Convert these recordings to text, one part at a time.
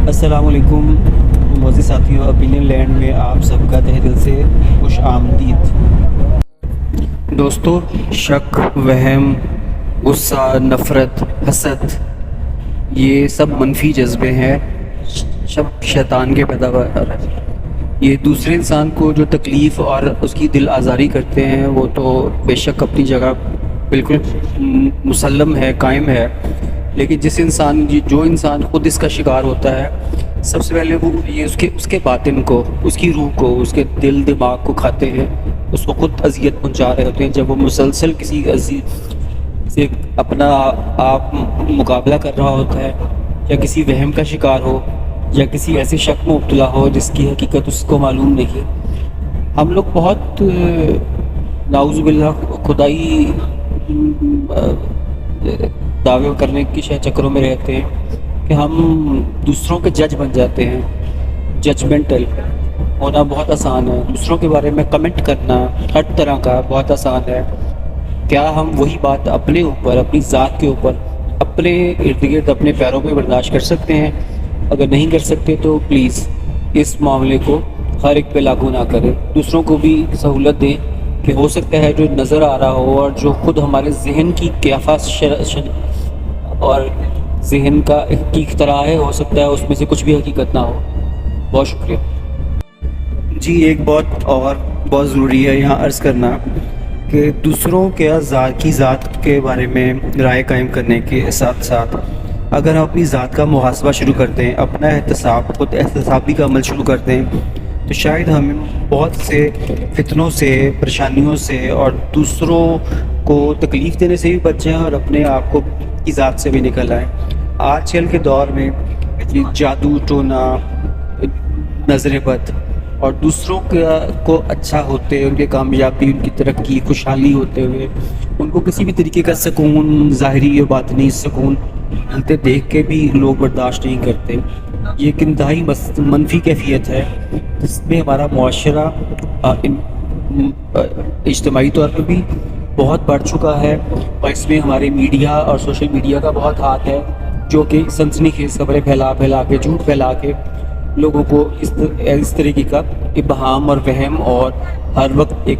السلام علیکم معزز ساتھیوں، اوپینین لینڈ میں آپ سب کا تہہ دل سے خوش آمدید۔ دوستو، شک، وہم، غصہ، نفرت، حسد، یہ سب منفی جذبے ہیں، سب شیطان کے پیداوار ہیں۔ یہ دوسرے انسان کو جو تکلیف اور اس کی دل آزاری کرتے ہیں وہ تو بے شک اپنی جگہ بالکل مسلم ہے، قائم ہے، لیکن جو انسان خود اس کا شکار ہوتا ہے، سب سے پہلے وہ یہ اس کے باطن کو، اس کی روح کو، اس کے دل دماغ کو کھاتے ہیں، اس کو خود اذیت پہنچا رہے ہوتے ہیں۔ جب وہ مسلسل کسی سے اپنا آپ مقابلہ کر رہا ہوتا ہے، یا کسی وہم کا شکار ہو، یا کسی ایسے شک میں مبتلا ہو جس کی حقیقت اس کو معلوم نہیں۔ ہم لوگ بہت نعوذ باللہ خدائی دعوے کرنے کی چکروں میں رہتے ہیں کہ ہم دوسروں کے جج بن جاتے ہیں۔ ججمنٹل ہونا بہت آسان ہے، دوسروں کے بارے میں کمنٹ کرنا ہر طرح کا بہت آسان ہے۔ کیا ہم وہی بات اپنے اوپر، اپنی ذات کے اوپر، اپنے ارد گرد، اپنے پیروں پہ برداشت کر سکتے ہیں؟ اگر نہیں کر سکتے تو پلیز اس معاملے کو ہر ایک پہ لاگو نہ کریں، دوسروں کو بھی سہولت دیں کہ ہو سکتا ہے جو نظر آ رہا ہو اور جو خود ہمارے ذہن کی قیافہ اور ذہن کا کی اختراع ہے، ہو سکتا ہے اس میں سے کچھ بھی حقیقت نہ ہو۔ بہت شکریہ جی۔ ایک بہت ضروری ہے یہاں عرض کرنا کہ دوسروں کے ذات کے بارے میں رائے قائم کرنے کے ساتھ ساتھ اگر ہم اپنی ذات کا محاسبہ شروع کرتے ہیں، اپنا خود احتسابی کا عمل شروع کرتے ہیں، تو شاید ہمیں بہت سے فتنوں سے، پریشانیوں سے اور دوسروں کو تکلیف دینے سے بھی بچیں اور اپنے آپ کو کی ذات سے بھی نکل آئیں۔ آج کل کے دور میں جادو ٹونا، نظر بد اور دوسروں کو اچھا ہوتے، ان کے کامیابی، ان کی ترقی، خوشحالی ہوتے ہوئے ان کو کسی بھی طریقے کا سکون، ظاہری اور باطنی سکون ملتے دیکھ کے بھی لوگ برداشت نہیں کرتے۔ یہ ایک انتہائی منفی کیفیت ہے جس میں ہمارا معاشرہ اجتماعی طور پر بھی بہت بڑھ چکا ہے، اور اس میں ہمارے میڈیا اور سوشل میڈیا کا بہت ہاتھ ہے، جو کہ سنسنی خیز خبریں پھیلا کے، جھوٹ پھیلا کے لوگوں کو اس طریقے کا ابہام اور وہم اور ہر وقت ایک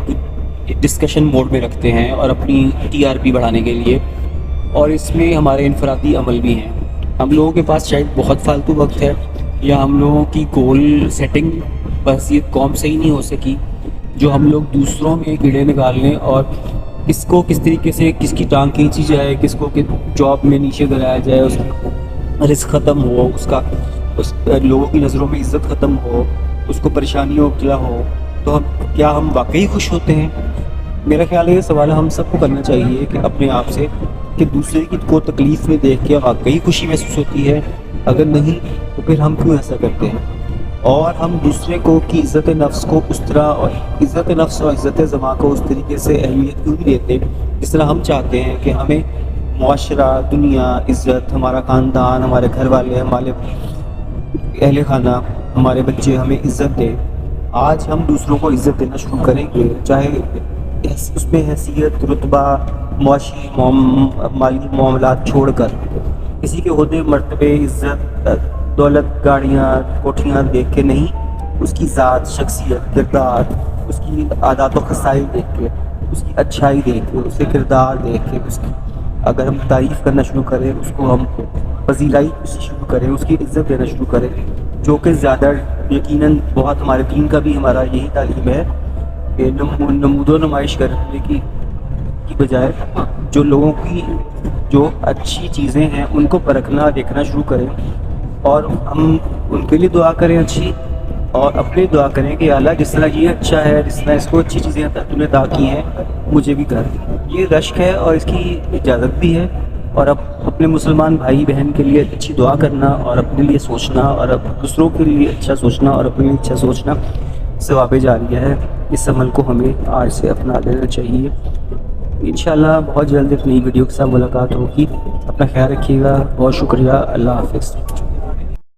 ڈسکشن موڈ میں رکھتے ہیں، اور اپنی TRP بڑھانے کے لیے۔ اور اس میں ہمارے انفرادی عمل بھی ہیں۔ ہم لوگوں کے پاس شاید بہت فالتو وقت ہے، یا ہم لوگوں کی گول سیٹنگ بس یہ قوم سے ہی نہیں ہو سکی، جو ہم لوگ دوسروں میں کیڑے نکال لیں اور کس کو کس طریقے سے کس کی ٹانگ کھینچی جائے، کس کو جاب میں نیچے گرایا جائے، اس کا رزق ختم ہو، اس لوگوں کی نظروں میں عزت ختم ہو، اس کو پریشانیوں مبتلا ہو، تو کیا ہم واقعی خوش ہوتے ہیں؟ میرا خیال ہے یہ سوال ہم سب کو کرنا چاہیے کہ اپنے آپ سے، کہ دوسرے کی کو تکلیف میں دیکھ کے واقعی خوشی محسوس ہوتی ہے؟ اگر نہیں تو پھر ہم کیوں ایسا کرتے ہیں؟ اور ہم دوسرے کو کی عزت نفس کو اس طرح، اور عزت نفس اور عزت زماں کو اس طریقے سے اہمیت کیوں نہیں دیتے جس طرح ہم چاہتے ہیں کہ ہمیں معاشرہ، دنیا، عزت، ہمارا خاندان، ہمارے گھر والے، ہمارے اہل خانہ، ہمارے بچے ہمیں عزت دیں۔ آج ہم دوسروں کو عزت دینا شروع کریں گے، چاہے اس میں حیثیت، رتبہ، معاشی مالی معاملات چھوڑ کر، کسی کے عہدے، مرتبے، عزت، دولت، گاڑیاں، کوٹھیاں دیکھ کے نہیں، اس کی ذات، شخصیت، کردار، اس کی عادات و خصائل دیکھ کے، اس کی اچھائی دیکھ کے، اس کے کردار دیکھ کے، اس کی اگر ہم تعریف کرنا شروع کریں، اس کو ہم پذیرائی شروع کریں، اس کی عزت دینا شروع کریں، جو کہ زیادہ یقیناً بہت ہمارے دین کا بھی ہمارا یہی تعلیم ہے کہ نمود و نمائش کرنے کی بجائے جو لوگوں کی جو اچھی چیزیں ہیں ان کو پرکھنا، دیکھنا شروع کریں، اور ہم ان کے لیے دعا کریں اچھی، اور اپنے دعا کریں کہ اللہ جس طرح یہ اچھا ہے، جس طرح اس کو اچھی چیزیں تم نے عطا کی ہیں، مجھے بھی کر دی۔ یہ رشک ہے اور اس کی اجازت بھی ہے، اور اب اپنے مسلمان بھائی بہن کے لیے اچھی دعا کرنا، اور اپنے لیے سوچنا، اور دوسروں کے لیے اچھا سوچنا، اور اپنے لیے اچھا سوچنا ثواب جاریہ ہے۔ اس عمل کو ہمیں آج سے اپنا لینا چاہیے۔ انشاءاللہ بہت جلد ایک نئی ویڈیو کے ساتھ ملاقات ہوگی۔ اپنا خیال رکھیے گا۔ بہت شکریہ۔ اللہ حافظ۔